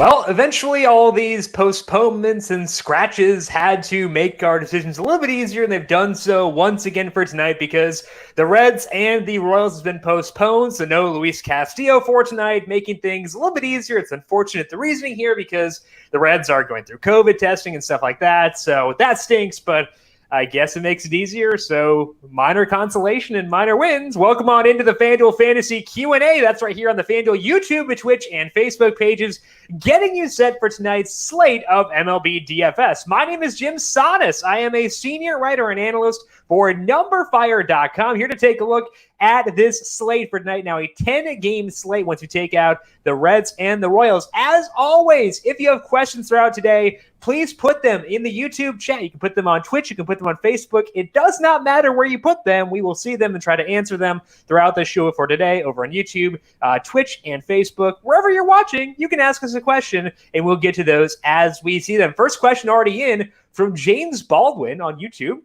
Well, eventually all these postponements and scratches had to make our decisions a little bit easier, and they've done so once again for tonight because the Reds and the Royals has been postponed, so no Luis Castillo for tonight, making things a little bit easier. It's unfortunate the reasoning here because the Reds are going through COVID testing and stuff like that, so that stinks, but I guess it makes it easier, so minor consolation and minor wins. Welcome on into the FanDuel Fantasy Q&A. That's right here on the FanDuel YouTube, Twitch, and Facebook pages, getting you set for tonight's slate of MLB DFS. My name is Jim Sonis. I am a senior writer and analyst for numberFire.com, here to take a look at this slate for tonight. Now, a 10-game slate once you take out the Reds and the Royals. As always, if you have questions throughout today, please put them in the YouTube chat. You can put them on Twitch. You can put them on Facebook. It does not matter where you put them. We will see them and try to answer them throughout the show for today over on YouTube, Twitch, and Facebook. Wherever you're watching, you can ask us a question, and we'll get to those as we see them. First question already in from James Baldwin on YouTube.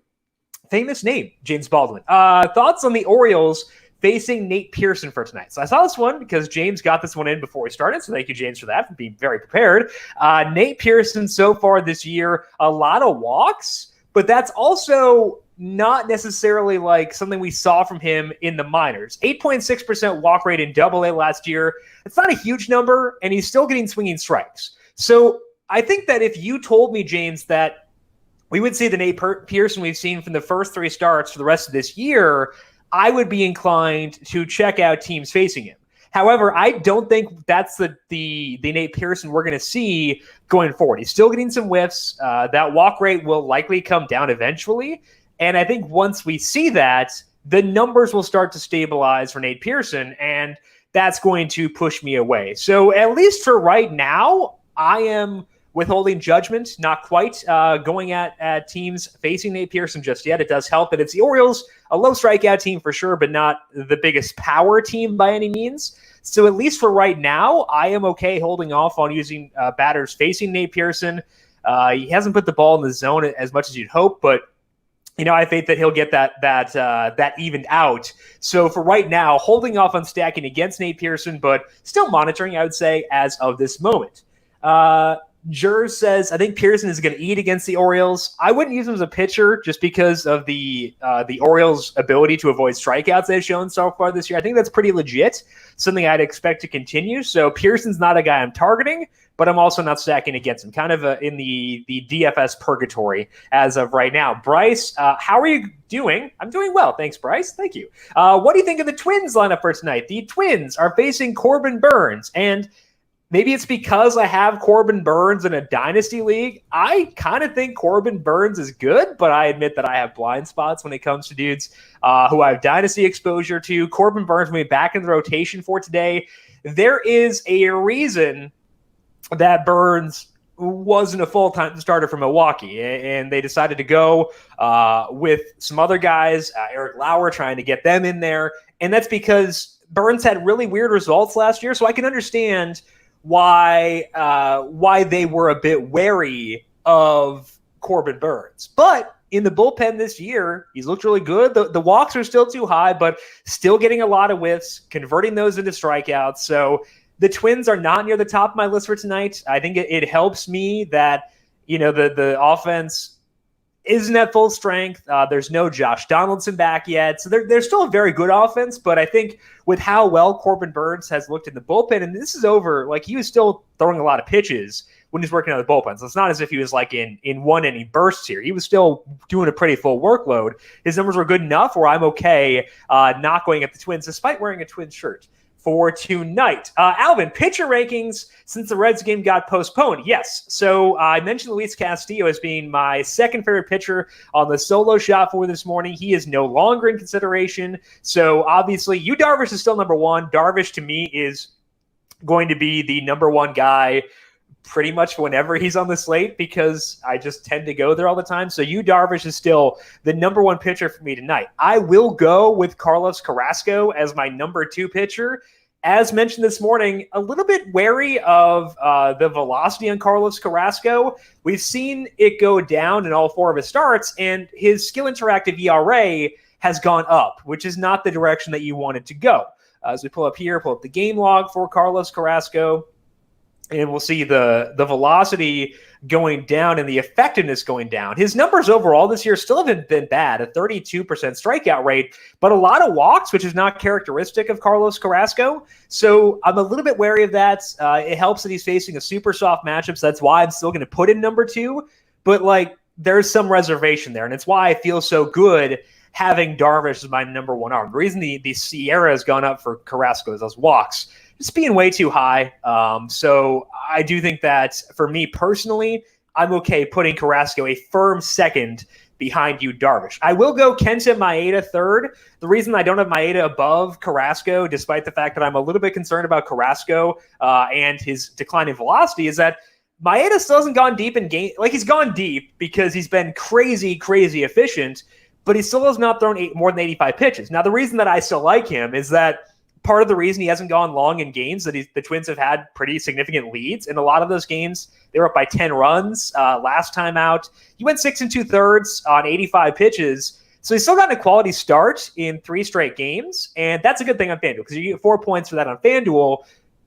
Famous name, James Baldwin. Thoughts on the Orioles facing Nate Pearson for tonight? So I saw this one because James got this one in before we started, so thank you, James, for that, for being very prepared. Nate Pearson so far this year, a lot of walks, but that's also not necessarily like something we saw from him in the minors. 8.6% walk rate in Double-A last year. It's not a huge number, and he's still getting swinging strikes. So I think that if you told me, James, that we would see the Nate Pearson we've seen from the first three starts for the rest of this year, I would be inclined to check out teams facing him. However, I don't think that's the Nate Pearson we're going to see going forward. He's still getting some whiffs. That walk rate will likely come down eventually. And I think once we see that, the numbers will start to stabilize for Nate Pearson, and that's going to push me away. So at least for right now, I am withholding judgment, not quite going at teams facing Nate Pearson just yet. It does help that it's the Orioles, a low strikeout team for sure, but not the biggest power team by any means. So at least for right now, I am okay holding off on using batters facing Nate Pearson. He hasn't put the ball in the zone as much as you'd hope, but I have faith that he'll get that evened out. So for right now, holding off on stacking against Nate Pearson, but still monitoring, I would say, as of this moment. Jers says, I think Pearson is going to eat against the Orioles. I wouldn't use him as a pitcher just because of the Orioles' ability to avoid strikeouts they've shown so far this year. I think that's pretty legit, something I'd expect to continue. So Pearson's not a guy I'm targeting, but I'm also not stacking against him, kind of in the DFS purgatory as of right now. Bryce, how are you doing? I'm doing well. Thanks, Bryce. Thank you. What do you think of the Twins lineup for tonight? The Twins are facing Corbin Burnes, and maybe it's because I have Corbin Burnes in a dynasty league. I kind of think Corbin Burnes is good, but I admit that I have blind spots when it comes to dudes who I have dynasty exposure to. Corbin Burnes will be back in the rotation for today. There is a reason that Burnes wasn't a full-time starter for Milwaukee, and they decided to go with some other guys, Eric Lauer, trying to get them in there, and that's because Burnes had really weird results last year, so I can understand why they were a bit wary of Corbin Burnes. But in the bullpen this year, he's looked really good. The walks are still too high, but still getting a lot of whiffs, converting those into strikeouts. So the Twins are not near the top of my list for tonight. I think it helps me that, the offense isn't at full strength. There's no Josh Donaldson back yet. So they're still a very good offense, but I think with how well Corbin Burnes has looked in the bullpen, and this is over, like he was still throwing a lot of pitches when he's working on the bullpen. So it's not as if he was like in one inning bursts here. He was still doing a pretty full workload. His numbers were good enough where I'm okay not going at the Twins, despite wearing a Twins shirt for tonight. Alvin, pitcher rankings since the Reds game got postponed. Yes. So I mentioned Luis Castillo as being my second favorite pitcher on the solo shot for this morning. He is no longer in consideration. So obviously, Yu Darvish is still number one. Darvish to me is going to be the number one guy pretty much whenever he's on the slate because I just tend to go there all the time. So Yu Darvish is still the number one pitcher for me tonight. I will go with Carlos Carrasco as my number two pitcher. As mentioned this morning, a little bit wary of the velocity on Carlos Carrasco. We've seen it go down in all four of his starts, and his skill interactive ERA has gone up, which is not the direction that you want it to go. As we pull up the game log for Carlos Carrasco, and we'll see the velocity going down and the effectiveness going down. His numbers overall this year still haven't been bad, a 32% strikeout rate, but a lot of walks, which is not characteristic of Carlos Carrasco. So I'm a little bit wary of that. It helps that he's facing a super soft matchup, so that's why I'm still going to put in number 2. But like, there's some reservation there, and it's why I feel so good having Darvish as my number 1 arm. The reason the Sierra has gone up for Carrasco is those walks just being way too high. So I do think that for me personally, I'm okay putting Carrasco a firm second behind you, Darvish. I will go Kenta Maeda third. The reason I don't have Maeda above Carrasco, despite the fact that I'm a little bit concerned about Carrasco and his declining velocity, is that Maeda still hasn't gone deep in game. Like, he's gone deep because he's been crazy efficient, but he still has not thrown more than 85 pitches. Now, the reason that I still like him is that part of the reason he hasn't gone long in games that the Twins have had pretty significant leads. In a lot of those games, they were up by 10 runs last time out. He went 6 2/3 on 85 pitches. So he's still gotten a quality start in 3 straight games. And that's a good thing on FanDuel because you get 4 points for that on FanDuel.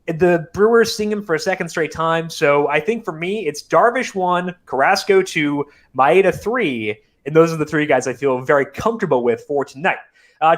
The Brewers seeing him for a second straight time. So I think for me, it's Darvish 1, Carrasco 2, Maeda 3. And those are the 3 guys I feel very comfortable with for tonight.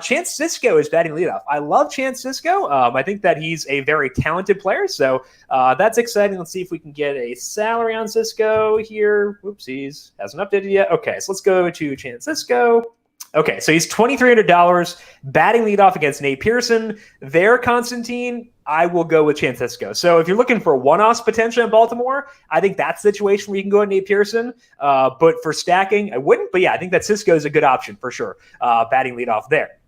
Chance Cisco is batting leadoff. I love Chance Cisco. I think that he's a very talented player, so that's exciting. Let's see if we can get a salary on Cisco here. Whoopsies, hasn't updated yet. Okay, so let's go to Chance Cisco. Okay, so he's $2,300 batting leadoff against Nate Pearson. There, Constantine, I will go with Chance Cisco. So if you're looking for one-off potential in Baltimore, I think that's the situation where you can go at Nate Pearson. But for stacking, I wouldn't. But yeah, I think that Cisco is a good option for sure, batting leadoff there.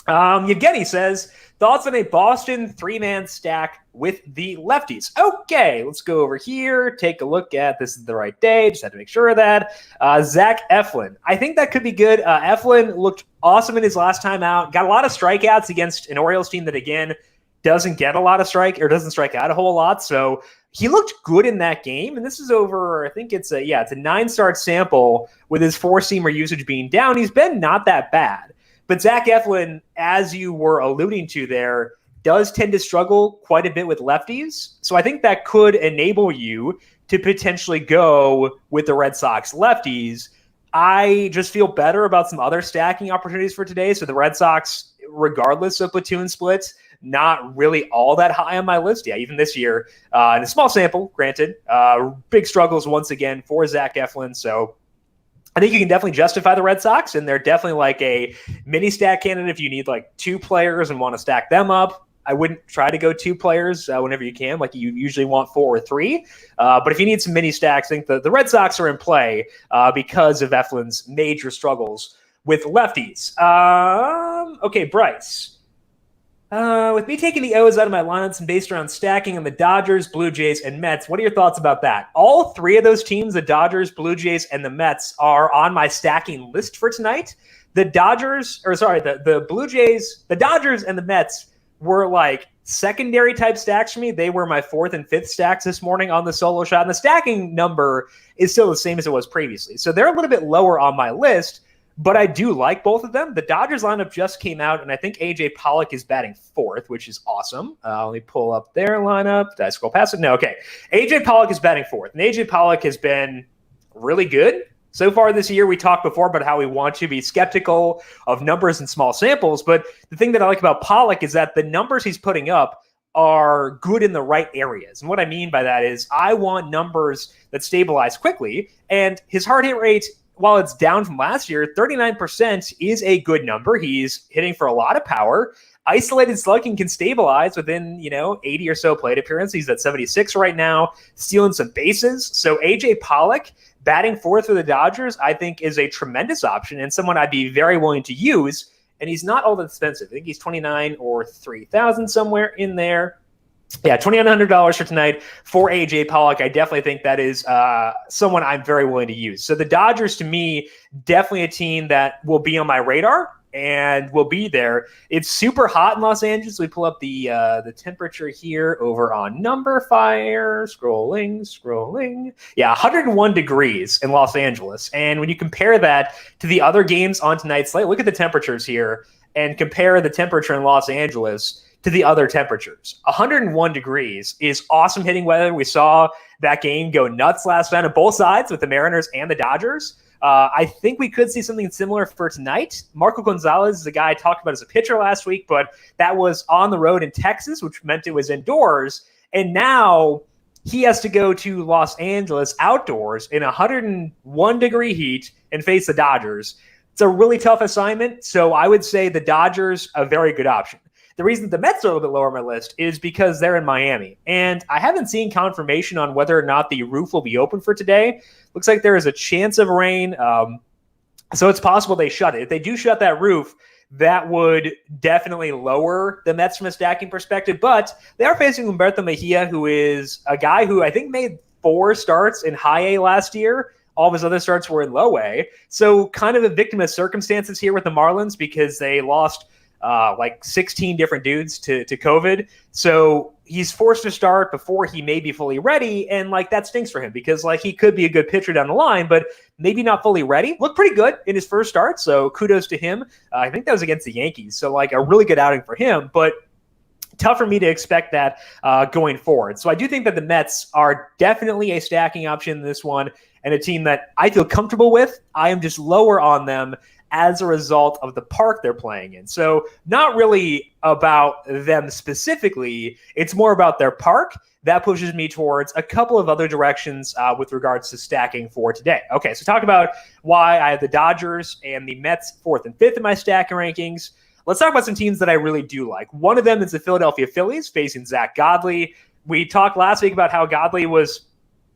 Yevgeny says, thoughts on a Boston 3-man stack with the lefties? Okay, let's go over here, take a look at this is the right day. Just had to make sure of that. Zach Eflin. I think that could be good. Eflin looked awesome in his last time out. Got a lot of strikeouts against an Orioles team that, again, doesn't get a lot of doesn't strike out a whole lot. So he looked good in that game. And this is over, I think it's a 9-start sample with his 4-seamer usage being down. He's been not that bad. But Zach Eflin, as you were alluding to there, does tend to struggle quite a bit with lefties. So I think that could enable you to potentially go with the Red Sox lefties. I just feel better about some other stacking opportunities for today. So the Red Sox, regardless of platoon splits, not really all that high on my list. Yeah, even this year, in a small sample, granted, big struggles once again for Zach Eflin. So I think you can definitely justify the Red Sox, and they're definitely like a mini stack candidate if you need like 2 players and want to stack them up. I wouldn't try to go 2 players whenever you can, like you usually want 4 or 3. But if you need some mini stacks, I think the Red Sox are in play because of Eflin's major struggles with lefties. Okay, Bryce. With me taking the O's out of my lineups and based around stacking on the Dodgers, Blue Jays, and Mets, what are your thoughts about that? All 3 of those teams, the Dodgers, Blue Jays, and the Mets, are on my stacking list for tonight. The Blue Jays, the Dodgers, and the Mets were like secondary type stacks for me. They were my 4th and 5th stacks this morning on the solo shot. And the stacking number is still the same as it was previously. So they're a little bit lower on my list. But I do like both of them. The Dodgers lineup just came out, and I think A.J. Pollock is batting 4th, which is awesome. Let me pull up their lineup. Did I scroll past it? No, okay. A.J. Pollock is batting 4th, and A.J. Pollock has been really good so far this year. We talked before about how we want to be skeptical of numbers and small samples, but the thing that I like about Pollock is that the numbers he's putting up are good in the right areas. And what I mean by that is I want numbers that stabilize quickly, and his hard hit rate, while it's down from last year, 39% is a good number. He's hitting for a lot of power. Isolated slugging can stabilize within, 80 or so plate appearances. He's at 76 right now, stealing some bases. So A.J. Pollock batting 4th for the Dodgers, I think, is a tremendous option and someone I'd be very willing to use. And he's not all that expensive. I think he's $29,000 or $3,000 somewhere in there. Yeah, $2,900 for tonight for A.J. Pollock. I definitely think that is someone I'm very willing to use. So the Dodgers, to me, definitely a team that will be on my radar and will be there. It's super hot in Los Angeles. We pull up the temperature here over on numberFire. Scrolling. Yeah, 101 degrees in Los Angeles. And when you compare that to the other games on tonight's slate, look at the temperatures here and compare the temperature in Los Angeles to the other temperatures. 101 degrees is awesome hitting weather. We saw that game go nuts last night on both sides with the Mariners and the Dodgers. I think we could see something similar for tonight. Marco Gonzalez is a guy I talked about as a pitcher last week, but that was on the road in Texas, which meant it was indoors. And now he has to go to Los Angeles outdoors in 101 degree heat and face the Dodgers. It's a really tough assignment, so I would say the Dodgers a very good option. The reason the Mets are a little bit lower on my list is because they're in Miami. And I haven't seen confirmation on whether or not the roof will be open for today. Looks like there is a chance of rain. So it's possible they shut it. If they do shut that roof, that would definitely lower the Mets from a stacking perspective. But they are facing Humberto Mejia, who is a guy who I think made 4 starts in high A last year. All of his other starts were in low A. So kind of a victim of circumstances here with the Marlins because they lost like 16 different dudes to COVID. So he's forced to start before he may be fully ready. And like that stinks for him because like he could be a good pitcher down the line, but maybe not fully ready. Looked pretty good in his first start. So kudos to him. I think that was against the Yankees. So like a really good outing for him, but tough for me to expect that going forward. So I do think that the Mets are definitely a stacking option in this one and a team that I feel comfortable with. I am just lower on them as a result of the park they're playing in. So not really about them specifically. It's more about their park. That pushes me towards a couple of other directions with regards to stacking for today. Okay, so talk about why I have the Dodgers and the Mets 4th and 5th in my stacking rankings. Let's talk about some teams that I really do like. One of them is the Philadelphia Phillies facing Zach Godley. We talked last week about how Godley was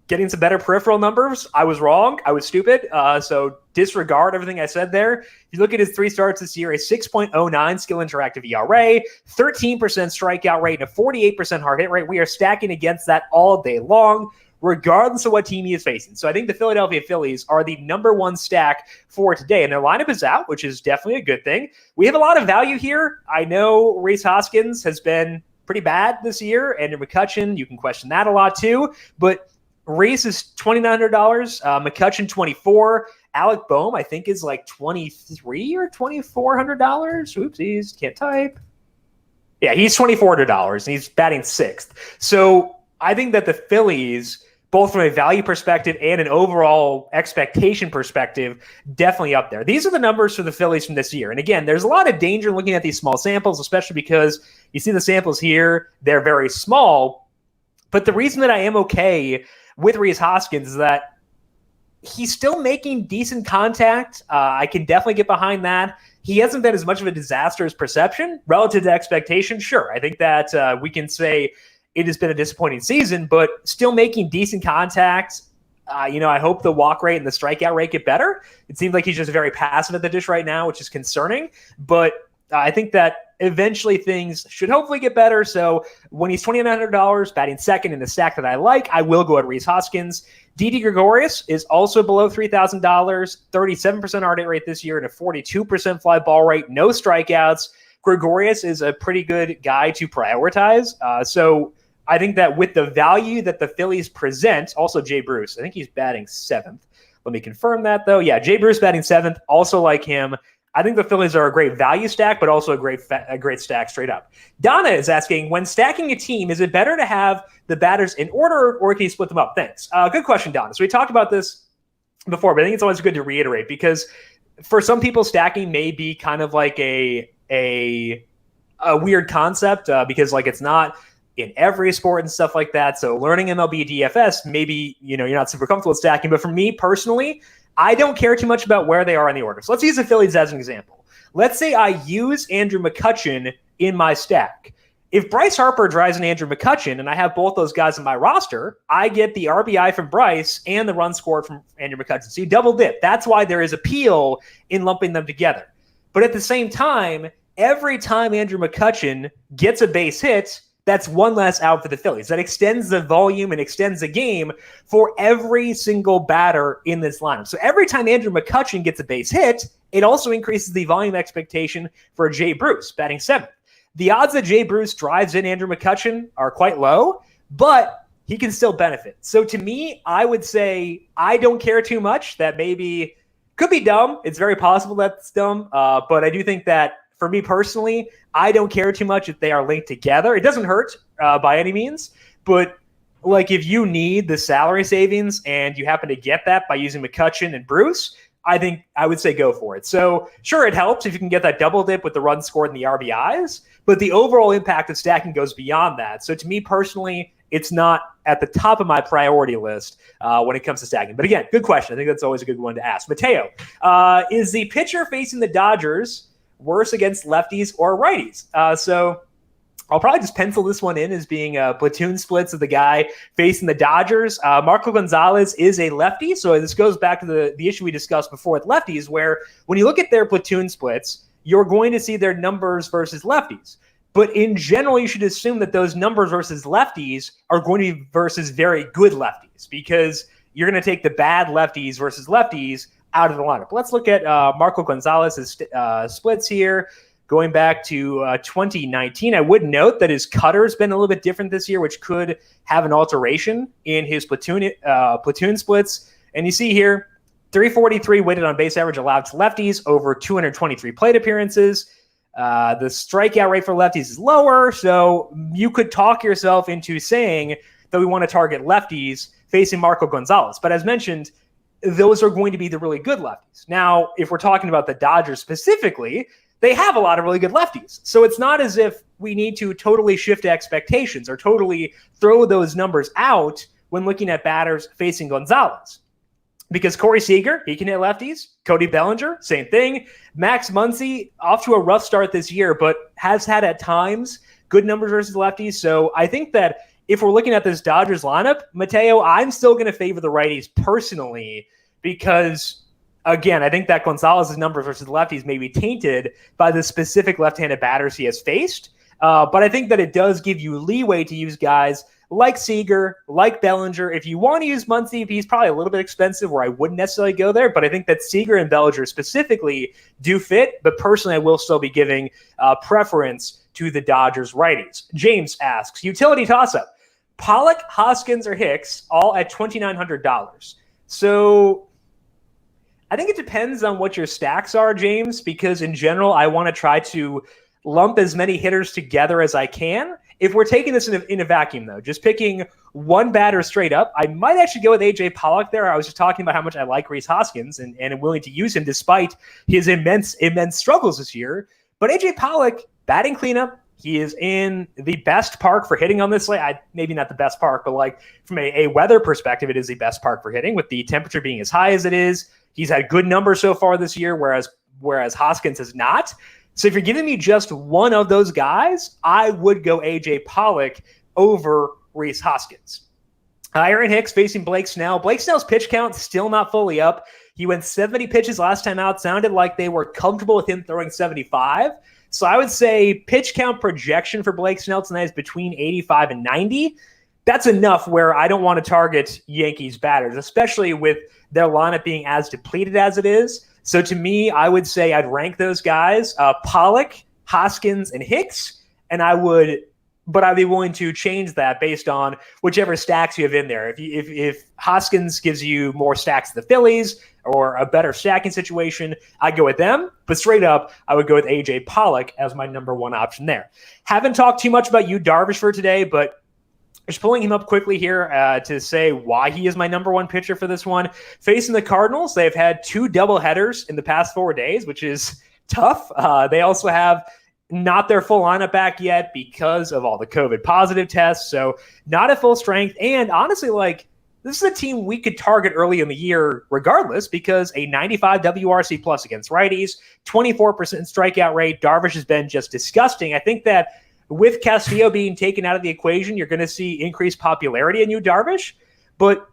getting some better peripheral numbers. I was wrong. I was stupid. So disregard everything I said there. If you look at his 3 starts this year, a 6.09 skill interactive ERA, 13% strikeout rate, and a 48% hard hit rate. We are stacking against that all day long, regardless of what team he is facing. So I think the Philadelphia Phillies are the number 1 stack for today. And their lineup is out, which is definitely a good thing. We have a lot of value here. I know Rhys Hoskins has been pretty bad this year. Andrew McCutchen, you can question that a lot too. But Rhys is $2,900, McCutchen $24,000. Alec Boehm, I think, is like $23,000 or $2,400. Oopsies, can't type. Yeah, he's $2,400, and he's batting 6th. So I think that the Phillies, both from a value perspective and an overall expectation perspective, definitely up there. These are the numbers for the Phillies from this year. And again, there's a lot of danger looking at these small samples, especially because you see the samples here, they're very small. But the reason that I am okay with Rhys Hoskins is that he's still making decent contact. I can definitely get behind that. He hasn't been as much of a disaster as perception relative to expectation. Sure, I think that we can say it has been a disappointing season, but still making decent contact. I hope the walk rate and the strikeout rate get better. It seems like he's just very passive at the dish right now, which is concerning. But I think that eventually things should hopefully get better. So when he's $2,900, batting 2nd in the stack that I like, I will go at Rhys Hoskins. Didi Gregorius is also below $3,000, 37% hard hit rate this year and a 42% fly ball rate, no strikeouts. Gregorius is a pretty good guy to prioritize. So I think that with the value that the Phillies present, also Jay Bruce, I think he's batting 7th. Let me confirm that, though. Yeah, Jay Bruce batting 7th, also like him. I think the Phillies are a great value stack, but also a great stack straight up. Donna is asking, when stacking a team, is it better to have the batters in order or can you split them up? Thanks. Good question, Donna. So we talked about this before, but I think it's always good to reiterate because for some people, stacking may be kind of like a weird concept because like it's not in every sport and stuff like that. So learning MLB DFS, maybe you're not super comfortable with stacking, but for me personally, I don't care too much about where they are in the order. So let's use the Phillies as an example. Let's say I use Andrew McCutchen in my stack. If Bryce Harper drives an Andrew McCutchen and I have both those guys in my roster, I get the RBI from Bryce and the run scored from Andrew McCutchen. So you double dip. That's why there is appeal in lumping them together. But at the same time, every time Andrew McCutchen gets a base hit, that's one less out for the Phillies. That extends the volume and extends the game for every single batter in this lineup. So every time Andrew McCutchen gets a base hit, it also increases the volume expectation for Jay Bruce, batting 7th. The odds that Jay Bruce drives in Andrew McCutchen are quite low, but he can still benefit. So to me, I would say I don't care too much. That maybe could be dumb. It's very possible that's dumb, but I do think that for me personally, I don't care too much if they are linked together. It doesn't hurt by any means, but like if you need the salary savings and you happen to get that by using McCutchen and Bruce, I think I would say go for it. So sure, it helps if you can get that double dip with the runs scored and the RBIs, but the overall impact of stacking goes beyond that. So to me personally, it's not at the top of my priority list when it comes to stacking. But again, good question. I think that's always a good one to ask. Mateo, is the pitcher facing the Dodgers worse against lefties or righties? So I'll probably just pencil this one in as being platoon splits of the guy facing the Dodgers. Marco Gonzalez is a lefty, so this goes back to the issue we discussed before with lefties, where when you look at their platoon splits, you're going to see their numbers versus lefties. But in general, you should assume that those numbers versus lefties are going to be versus very good lefties, because you're going to take the bad lefties versus lefties out of the lineup. Let's look at Marco Gonzalez's splits here. Going back to 2019, I would note that his cutter's been a little bit different this year, which could have an alteration in his platoon splits. And you see here, 343 weighted on base average allowed to lefties over 223 plate appearances. The strikeout rate for lefties is lower, so you could talk yourself into saying that we want to target lefties facing Marco Gonzalez. But as mentioned, those are going to be the really good lefties. Now, if we're talking about the Dodgers specifically, they have a lot of really good lefties. So it's not as if we need to totally shift expectations or totally throw those numbers out when looking at batters facing Gonzalez. Because Corey Seager, he can hit lefties. Cody Bellinger, same thing. Max Muncy, off to a rough start this year, but has had at times good numbers versus lefties. So I think that if we're looking at this Dodgers lineup, Mateo, I'm still going to favor the righties personally because, again, I think that Gonzalez's numbers versus lefties may be tainted by the specific left-handed batters he has faced. But I think that it does give you leeway to use guys like Seager, like Bellinger. If you want to use Muncy, he's probably a little bit expensive where I wouldn't necessarily go there. But I think that Seager and Bellinger specifically do fit. But personally, I will still be giving preference to the Dodgers righties. James asks, utility toss-up. Pollock, Hoskins, or Hicks, all at $2,900. So I think it depends on what your stacks are, James, because in general, I want to try to lump as many hitters together as I can. If we're taking this in a vacuum, though, just picking one batter straight up, I might actually go with A.J. Pollock there. I was just talking about how much I like Rhys Hoskins and am willing to use him despite his immense struggles this year. But A.J. Pollock, batting cleanup, he is in the best park for hitting on this slate. Maybe not the best park, but like from a weather perspective, it is the best park for hitting with the temperature being as high as it is. He's had good numbers so far this year, whereas Hoskins has not. So if you're giving me just one of those guys, I would go A.J. Pollock over Rhys Hoskins. Aaron Hicks facing Blake Snell. Blake Snell's pitch count still not fully up. He went 70 pitches last time out. Sounded like they were comfortable with him throwing 75. So I would say pitch count projection for Blake Snell tonight is between 85 and 90. That's enough where I don't want to target Yankees batters, especially with their lineup being as depleted as it is. So to me, I would say I'd rank those guys, Pollock, Hoskins, and Hicks, and I'd be willing to change that based on whichever stacks you have in there. If Hoskins gives you more stacks than the Phillies or a better stacking situation, I'd go with them. But straight up, I would go with A.J. Pollock as my number one option there. Haven't talked too much about Yu Darvish for today, but just pulling him up quickly here to say why he is my number one pitcher for this one. Facing the Cardinals, they've had 2 doubleheaders in the past 4 days, which is tough. They also have not their full lineup back yet because of all the COVID positive tests. So not at full strength. And honestly, this is a team we could target early in the year regardless because a 95 WRC plus against righties, 24% strikeout rate. Darvish has been just disgusting. I think that with Castillo being taken out of the equation, you're going to see increased popularity in Yu Darvish. But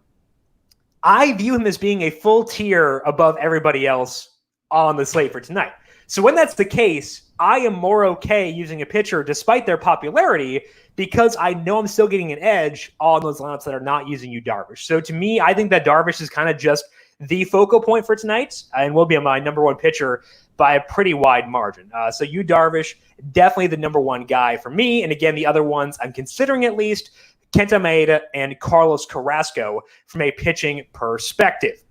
I view him as being a full tier above everybody else on the slate for tonight. So when that's the case, I am more okay using a pitcher despite their popularity because I know I'm still getting an edge on those lineups that are not using Yu Darvish. So to me, I think that Darvish is kind of just the focal point for tonight and will be my number one pitcher by a pretty wide margin. So Yu Darvish, definitely the number one guy for me. And again, the other ones I'm considering at least, Kenta Maeda and Carlos Carrasco from a pitching perspective.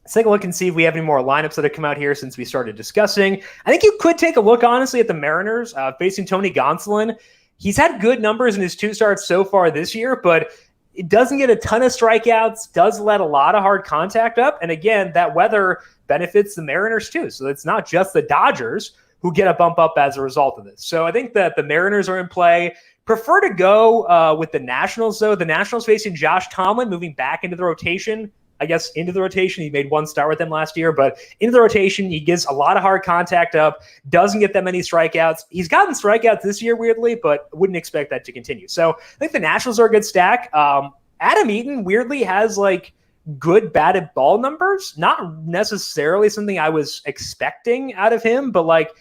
Let's take a look and see if we have any more lineups that have come out here since we started discussing. I think you could take a look, honestly, at the Mariners facing Tony Gonzalez. He's had good numbers in his 2 starts so far this year, but it doesn't get a ton of strikeouts, does let a lot of hard contact up. And again, that weather benefits the Mariners too. So it's not just the Dodgers who get a bump up as a result of this. So I think that the Mariners are in play. Prefer to go with the Nationals, though. The Nationals facing Josh Tomlin, moving back into the rotation. I guess into the rotation. He made 1 start with them last year, but into the rotation, he gives a lot of hard contact up, doesn't get that many strikeouts. He's gotten strikeouts this year, weirdly, but wouldn't expect that to continue. So I think the Nationals are a good stack. Adam Eaton, weirdly, has like good batted ball numbers. Not necessarily something I was expecting out of him, but like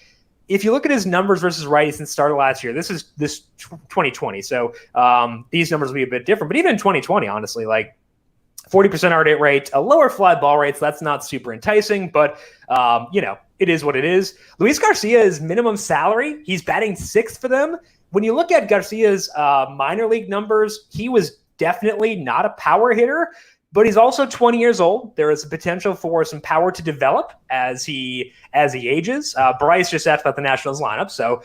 if you look at his numbers versus righties since started last year, this 2020. So these numbers will be a bit different, but even in 2020, honestly, like 40% hard hit rate, a lower fly ball rate, so that's not super enticing, but, it is what it is. Luis Garcia is minimum salary. He's batting 6th for them. When you look at Garcia's minor league numbers, he was definitely not a power hitter, but he's also 20 years old. There is a potential for some power to develop as he ages. Bryce just asked about the Nationals lineup, so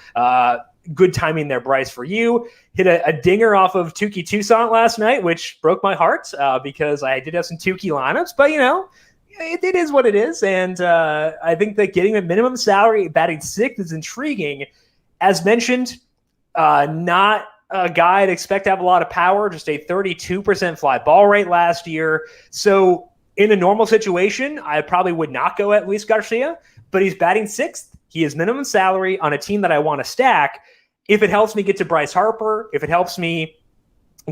good timing there, Bryce, for you. Hit a dinger off of Tukey Toussaint last night, which broke my heart because I did have some Tukey lineups, but it is what it is. And I think that getting a minimum salary batting 6th is intriguing. As mentioned, not a guy I'd expect to have a lot of power, just a 32% fly ball rate last year. So in a normal situation, I probably would not go at Luis Garcia, but he's batting 6th. He is minimum salary on a team that I want to stack. If it helps me get to Bryce Harper, if it helps me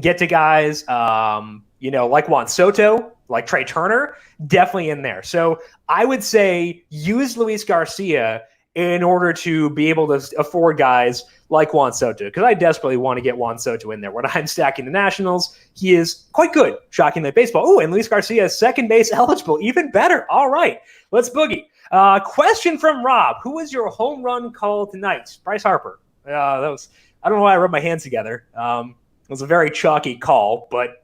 get to guys, like Juan Soto, like Trey Turner, definitely in there. So I would say use Luis Garcia in order to be able to afford guys like Juan Soto, because I desperately want to get Juan Soto in there. When I'm stacking the Nationals, he is quite good, shockingly, at baseball. Oh, and Luis Garcia is second base eligible, even better. All right, let's boogie. Question from Rob. Who was your home run call tonight? Bryce Harper. I don't know why I rubbed my hands together. It was a very chalky call, but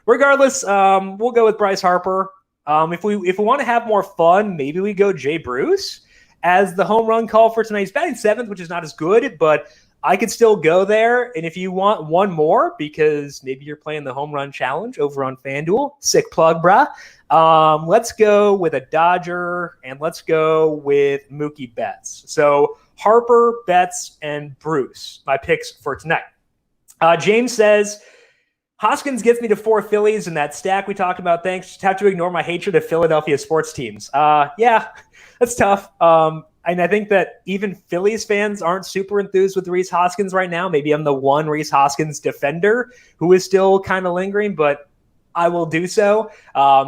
regardless, we'll go with Bryce Harper. If we want to have more fun, maybe we go Jay Bruce as the home run call for tonight. He's batting 7th, which is not as good, but I could still go there. And if you want one more, because maybe you're playing the home run challenge over on FanDuel, sick plug, brah. Let's go with a Dodger, and let's go with Mookie Betts. So Harper, Betts, and Bruce, my picks for tonight. James says, Hoskins gets me to 4 Phillies in that stack we talked about. Thanks. Just have to ignore my hatred of Philadelphia sports teams. Yeah, that's tough. And I think that even Phillies fans aren't super enthused with Rhys Hoskins right now. Maybe I'm the one Rhys Hoskins defender who is still kind of lingering, but I will do so.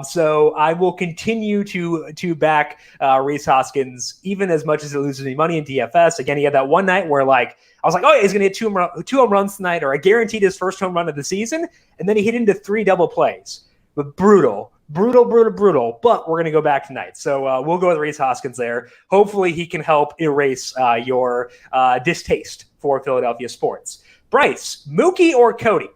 So I will continue to back Rhys Hoskins, even as much as it loses me money in DFS. Again, he had that one night where I was like, oh, yeah, he's going to hit 2 home runs tonight, or I guaranteed his first home run of the season. And then he hit into 3 double plays. But brutal. But we're going to go back tonight. So we'll go with Rhys Hoskins there. Hopefully he can help erase your distaste for Philadelphia sports. Bryce, Mookie or Cody?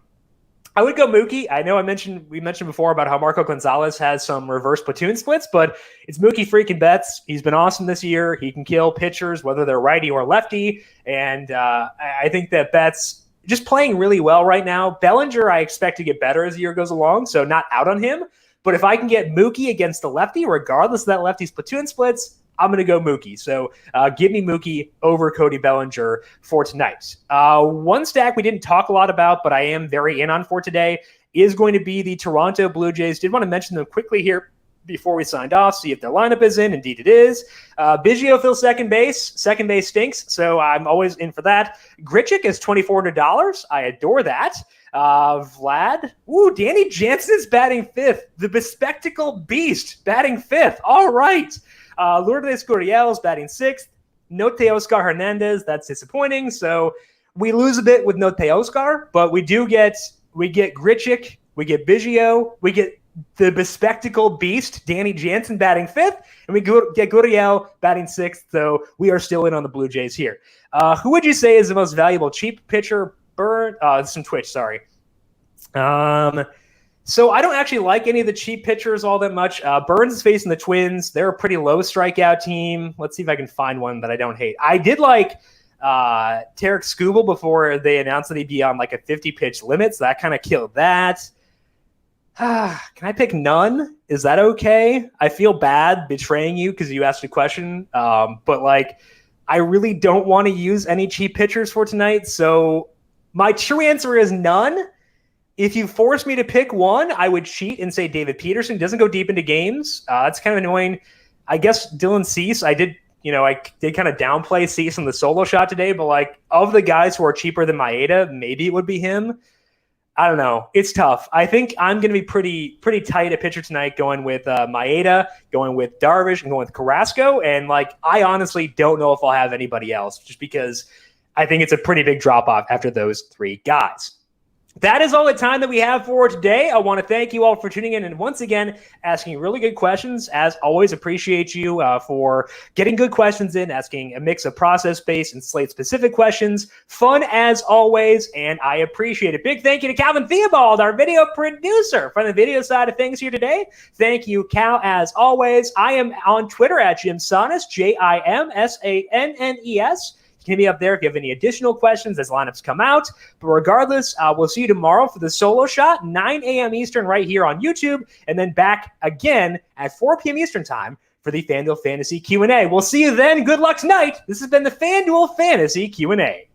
I would go Mookie. I know we mentioned before about how Marco Gonzalez has some reverse platoon splits, but it's Mookie freaking Betts. He's been awesome this year. He can kill pitchers, whether they're righty or lefty. And I think that Betts just playing really well right now. Bellinger, I expect to get better as the year goes along, so not out on him. But if I can get Mookie against the lefty, regardless of that lefty's platoon splits, I'm going to go Mookie. So give me Mookie over Cody Bellinger for tonight. One stack we didn't talk a lot about, but I am very in on for today, is going to be the Toronto Blue Jays. Did want to mention them quickly here before we signed off, see if their lineup is in. Indeed it is. Biggio fills second base. Second base stinks, so I'm always in for that. Grichuk is $2,400. I adore that. Vlad. Danny Jansen is batting 5th. The bespectacled beast batting 5th. All right. Lourdes Gurriel is batting 6th. No Teoscar Hernandez. That's disappointing. So we lose a bit with no Teoscar, but we get Grichuk, we get Biggio, we get the bespectacled beast, Danny Jansen, batting 5th, and we get Gurriel batting 6th. So we are still in on the Blue Jays here. Who would you say is the most valuable cheap pitcher? Some Twitch, sorry. So I don't actually like any of the cheap pitchers all that much. Burns is facing the Twins. They're a pretty low strikeout team. Let's see if I can find one that I don't hate. I did like Tarek Skubal before they announced that he'd be on like a 50-pitch limit, so that kind of killed that. Can I pick none? Is that okay? I feel bad betraying you because you asked a question, but like I really don't want to use any cheap pitchers for tonight, so my true answer is none. If you force me to pick one, I would cheat and say David Peterson. He doesn't go deep into games. It's kind of annoying. I guess Dylan Cease, I did kind of downplay Cease in the solo shot today, but like of the guys who are cheaper than Maeda, maybe it would be him. I don't know. It's tough. I think I'm going to be pretty tight at pitcher tonight, going with Maeda, going with Darvish, and going with Carrasco. And like, I honestly don't know if I'll have anybody else, just because I think it's a pretty big drop off after those three guys. That is all the time that we have for today. I want to thank you all for tuning in and once again asking really good questions. As always, appreciate you for getting good questions in, asking a mix of process-based and slate-specific questions. Fun as always, and I appreciate it. Big thank you to Calvin Theobald, our video producer, from the video side of things here today. Thank you, Cal, as always. I am on Twitter at Jim Sannes, JimSannes. You can hit me up there if you have any additional questions as lineups come out. But regardless, we'll see you tomorrow for the solo shot, 9 a.m. Eastern right here on YouTube, and then back again at 4 p.m. Eastern time for the FanDuel Fantasy Q&A. We'll see you then. Good luck tonight. This has been the FanDuel Fantasy Q&A.